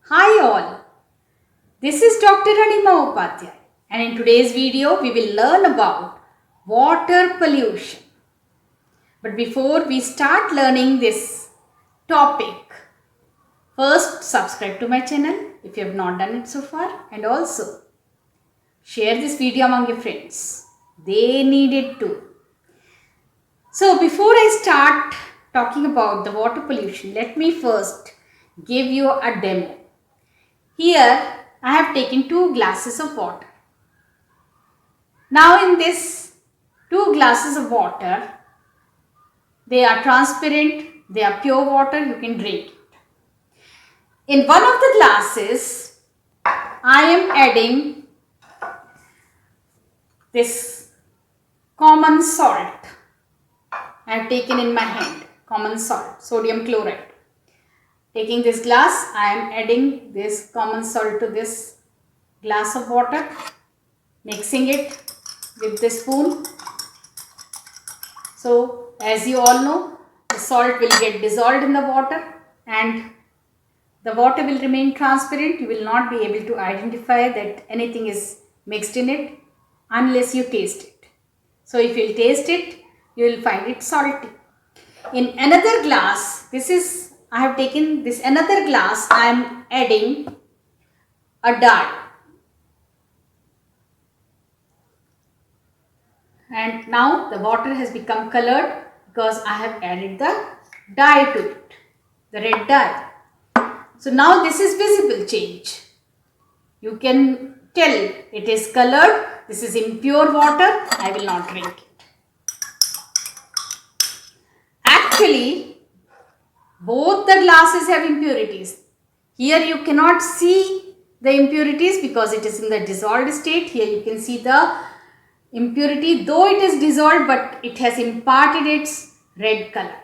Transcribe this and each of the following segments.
Hi all, this is Dr.Anima Upadhyay and in today's video we will learn about water pollution. But before we start learning this topic, first subscribe to my channel if you have not done it so far, and also share this video among your friends. They need it too. So before I start talking about the water pollution, let me first give you a demo. Here I have taken 2 glasses of water. Now in this 2 glasses of water, they are transparent, they are pure water, you can drink it. In one of the glasses, I am adding this common salt. I have taken in my hand, common salt, sodium chloride. Taking this glass, I am adding this common salt to this glass of water, mixing it with the spoon. So, as you all know, the salt will get dissolved in the water and the water will remain transparent. You will not be able to identify that anything is mixed in it unless you taste it. So, if you will taste it, you will find it salty. In another glass, I have taken this another glass, I am adding a dye. And now the water has become colored because I have added the dye to it, the red dye. So now this is visible change. You can tell it is colored. This is impure water. I will not drink it. Actually, both the glasses have impurities. Here you cannot see the impurities because it is in the dissolved state. Here you can see the impurity, though it is dissolved, but it has imparted its red color.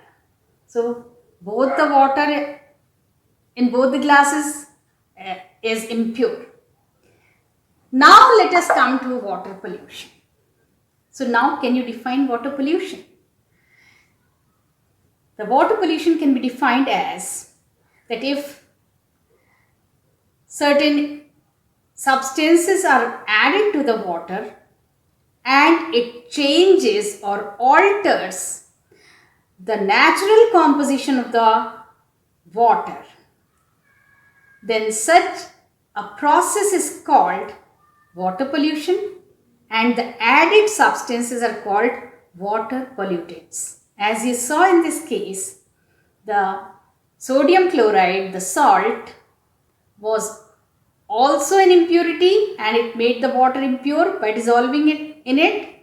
So both the water in both the glasses is impure. Now let us come to water pollution. So now can you define water pollution? The water pollution can be defined as that if certain substances are added to the water and it changes or alters the natural composition of the water, then such a process is called water pollution and the added substances are called water pollutants. As you saw in this case, the sodium chloride, the salt, was also an impurity and it made the water impure by dissolving it in it,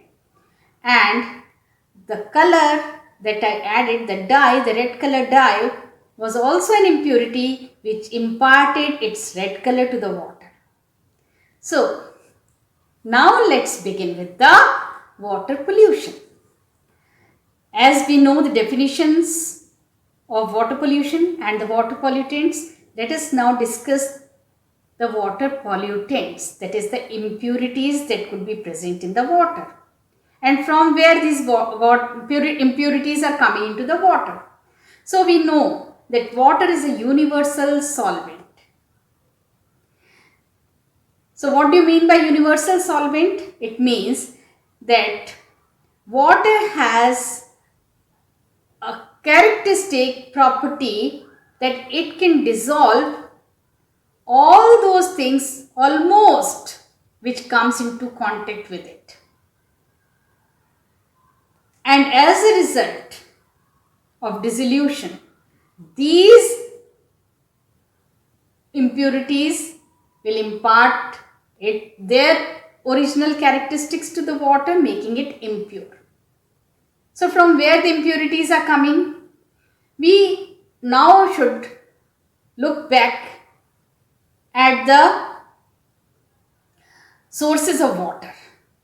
and the color that I added, the dye, the red color dye, was also an impurity which imparted its red color to the water. So now let's begin with the water pollution. As we know the definitions of water pollution and the water pollutants, let us now discuss the water pollutants, that is the impurities that could be present in the water and from where these impurities are coming into the water. So we know that water is a universal solvent. So what do you mean by universal solvent? It means that water has a characteristic property that it can dissolve all those things almost which comes into contact with it. And as a result of dissolution, these impurities will impart their original characteristics to the water, making it impure. So from where the impurities are coming, we now should look back at the sources of water.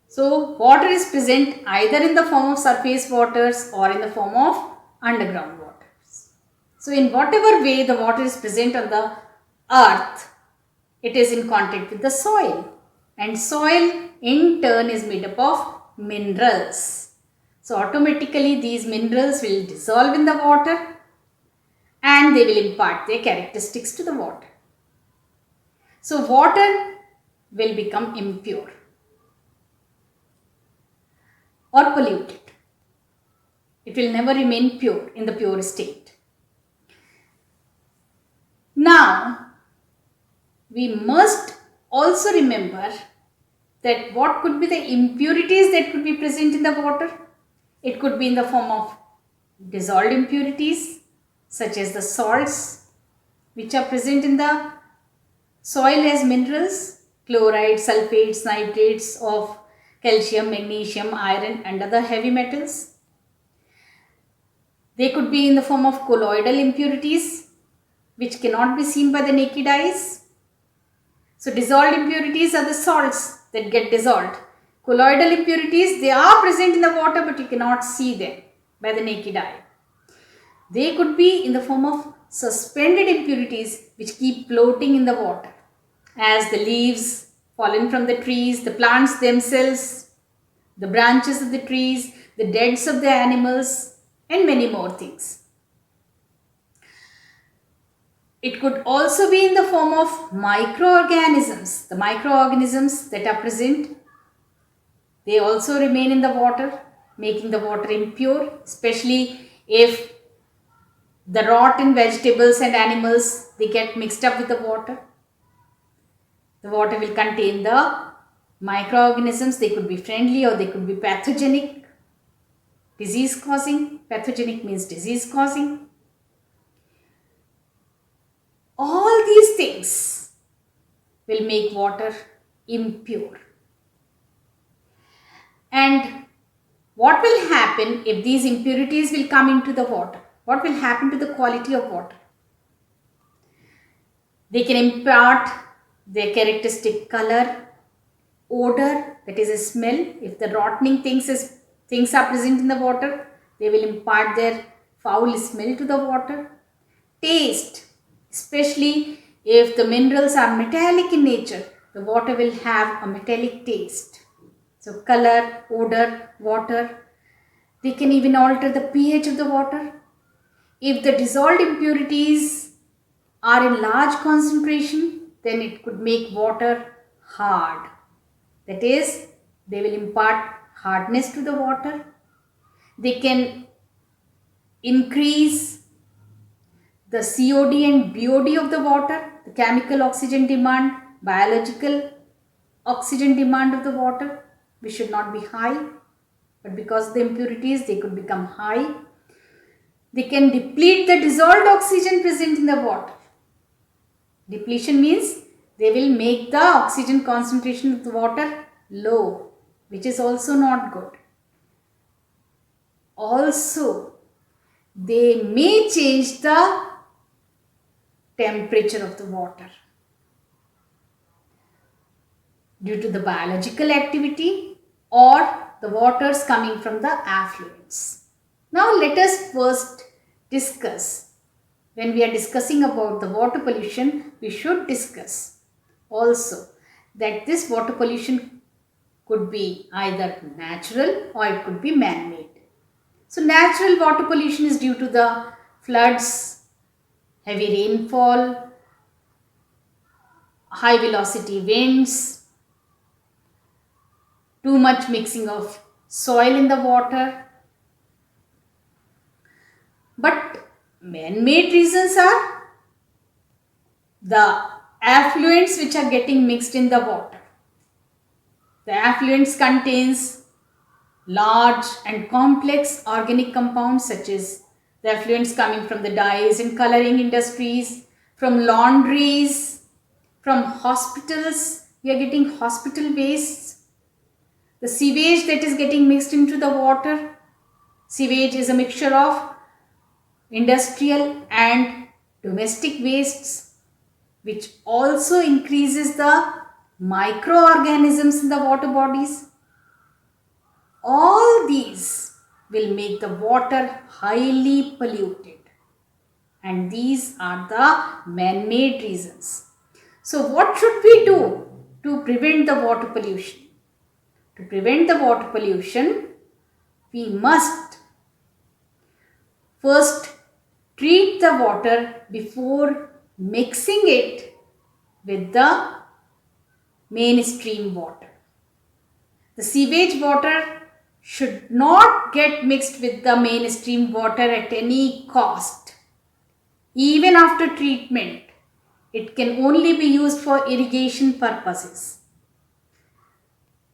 So water is present either in the form of surface waters or in the form of underground waters. So in whatever way the water is present on the earth, it is in contact with the soil, and soil in turn is made up of minerals. So automatically these minerals will dissolve in the water and they will impart their characteristics to the water. So water will become impure or polluted. It will never remain pure in the pure state. Now, we must also remember that what could be the impurities that could be present in the water. It could be in the form of dissolved impurities such as the salts which are present in the soil as minerals, chloride, sulfates, nitrates of calcium, magnesium, iron and other heavy metals. They could be in the form of colloidal impurities which cannot be seen by the naked eyes. So dissolved impurities are the salts that get dissolved. Colloidal impurities, they are present in the water but you cannot see them by the naked eye. They could be in the form of suspended impurities which keep floating in the water, as the leaves fallen from the trees, the plants themselves, the branches of the trees, the deads of the animals and many more things. It could also be in the form of microorganisms. The microorganisms that are present, they also remain in the water, making the water impure, especially if the rotten vegetables and animals, they get mixed up with the water. The water will contain the microorganisms. They could be friendly or they could be pathogenic, disease causing. Pathogenic means disease causing. All these things will make water impure. And what will happen if these impurities will come into the water? What will happen to the quality of water? They can impart their characteristic color, odor, that is a smell. If the rotting things are present in the water, they will impart their foul smell to the water. Taste, especially if the minerals are metallic in nature, the water will have a metallic taste. So color, odor, water. They can even alter the pH of the water. If the dissolved impurities are in large concentration, then it could make water hard. That is, they will impart hardness to the water. They can increase the COD and BOD of the water, the chemical oxygen demand, biological oxygen demand of the water, which should not be high. But because of the impurities, they could become high. They can deplete the dissolved oxygen present in the water. Depletion means they will make the oxygen concentration of the water low, which is also not good. Also, they may change the temperature of the water due to the biological activity or the waters coming from the affluents. Now let us first discuss, when we are discussing about the water pollution, we should discuss also that this water pollution could be either natural or it could be man-made. So natural water pollution is due to the floods, heavy rainfall, high velocity winds, too much mixing of soil in the water. But man-made reasons are the affluents which are getting mixed in the water. The affluents contains large and complex organic compounds such as the effluents coming from the dyes and coloring industries, from laundries, from hospitals. We are getting hospital wastes. The sewage that is getting mixed into the water. Sewage is a mixture of industrial and domestic wastes, which also increases the microorganisms in the water bodies. All these will make the water highly polluted, and these are the man-made reasons. So what should we do to prevent the water pollution? To prevent the water pollution, we must first treat the water before mixing it with the mainstream water. The sewage water should not get mixed with the mainstream water at any cost. Even after treatment, it can only be used for irrigation purposes.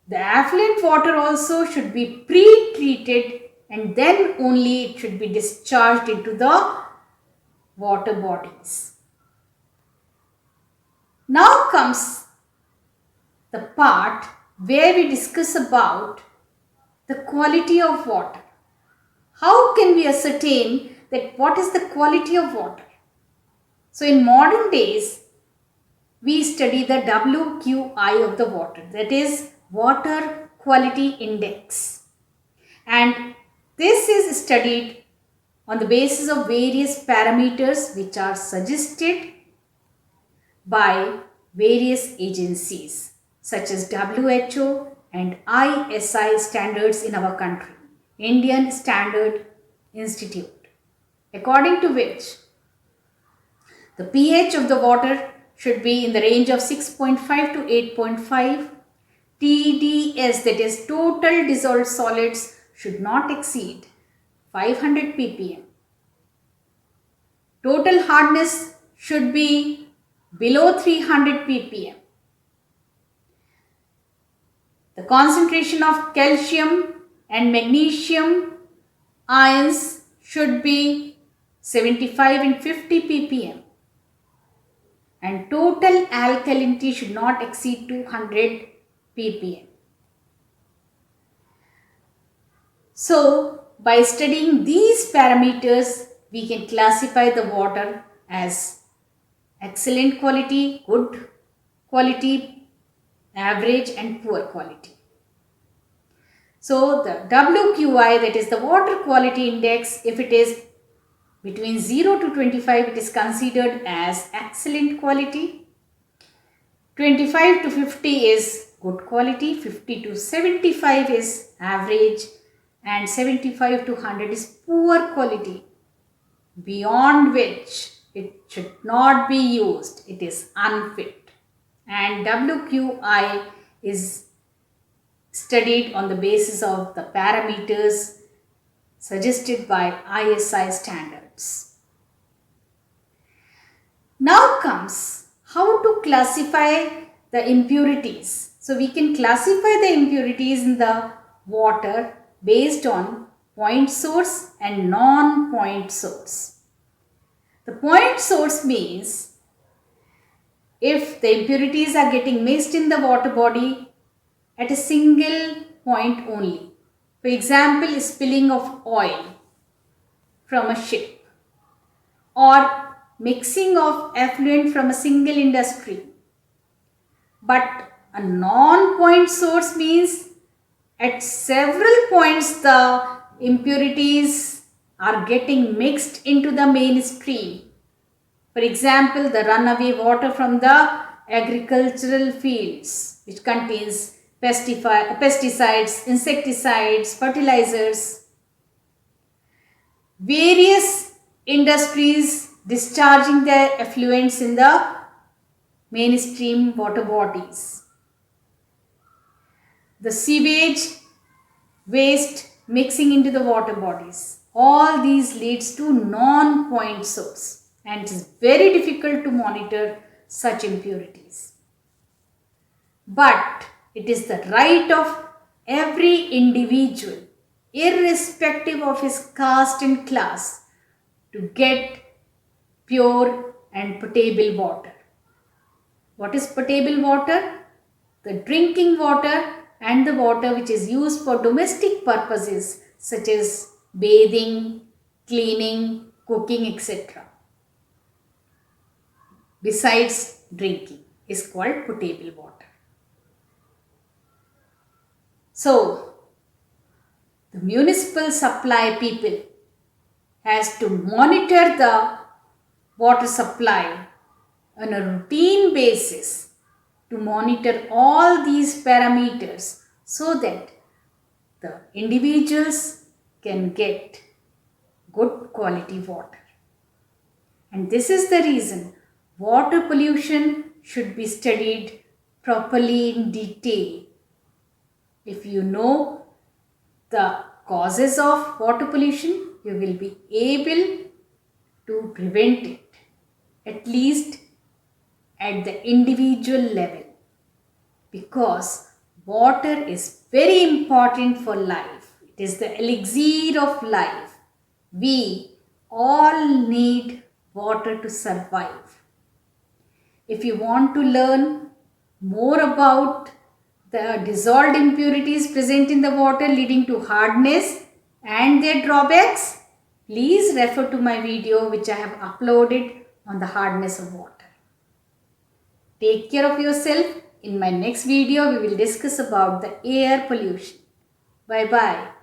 The affluent water also should be pre-treated and then only it should be discharged into the water bodies. Now comes the part where we discuss about the quality of water. How can we ascertain that what is the quality of water? So in modern days, we study the WQI of the water, that is Water Quality Index. And this is studied on the basis of various parameters which are suggested by various agencies such as WHO and ISI standards in our country, Indian Standard Institute, according to which the pH of the water should be in the range of 6.5 to 8.5. TDS, that is total dissolved solids, should not exceed 500 ppm. Total hardness should be below 300 ppm. The concentration of calcium and magnesium ions should be 75 and 50 ppm. And total alkalinity should not exceed 200 ppm. So, by studying these parameters, we can classify the water as excellent quality, good quality, average and poor quality. So, the WQI, that is the water quality index, if it is between 0 to 25, it is considered as excellent quality. 25 to 50 is good quality, 50 to 75 is average, and 75 to 100 is poor quality, beyond which it should not be used. It is unfit. And WQI is studied on the basis of the parameters suggested by ISI standards. Now comes how to classify the impurities. So we can classify the impurities in the water based on point source and non-point source. The point source means if the impurities are getting mixed in the water body at a single point only. For example, spilling of oil from a ship or mixing of effluent from a single industry. But a non-point source means at several points the impurities are getting mixed into the mainstream. For example, the runaway water from the agricultural fields, which contains pesticides, insecticides, fertilizers. Various industries discharging their effluents in the mainstream water bodies. The sewage waste mixing into the water bodies. All these leads to non-point source, and it is very difficult to monitor such impurities. But it is the right of every individual, irrespective of his caste and class, to get pure and potable water. What is potable water? The drinking water and the water which is used for domestic purposes such as bathing, cleaning, cooking, etc. Besides drinking is called potable water. So, the municipal supply people has to monitor the water supply on a routine basis to monitor all these parameters so that the individuals can get good quality water. And this is the reason water pollution should be studied properly in detail. If you know the causes of water pollution, you will be able to prevent it, at least at the individual level, because water is very important for life. It is the elixir of life. We all need water to survive. If you want to learn more about the dissolved impurities present in the water leading to hardness and their drawbacks, please refer to my video which I have uploaded on the hardness of water. Take care of yourself. In my next video, we will discuss about the air pollution. Bye-bye.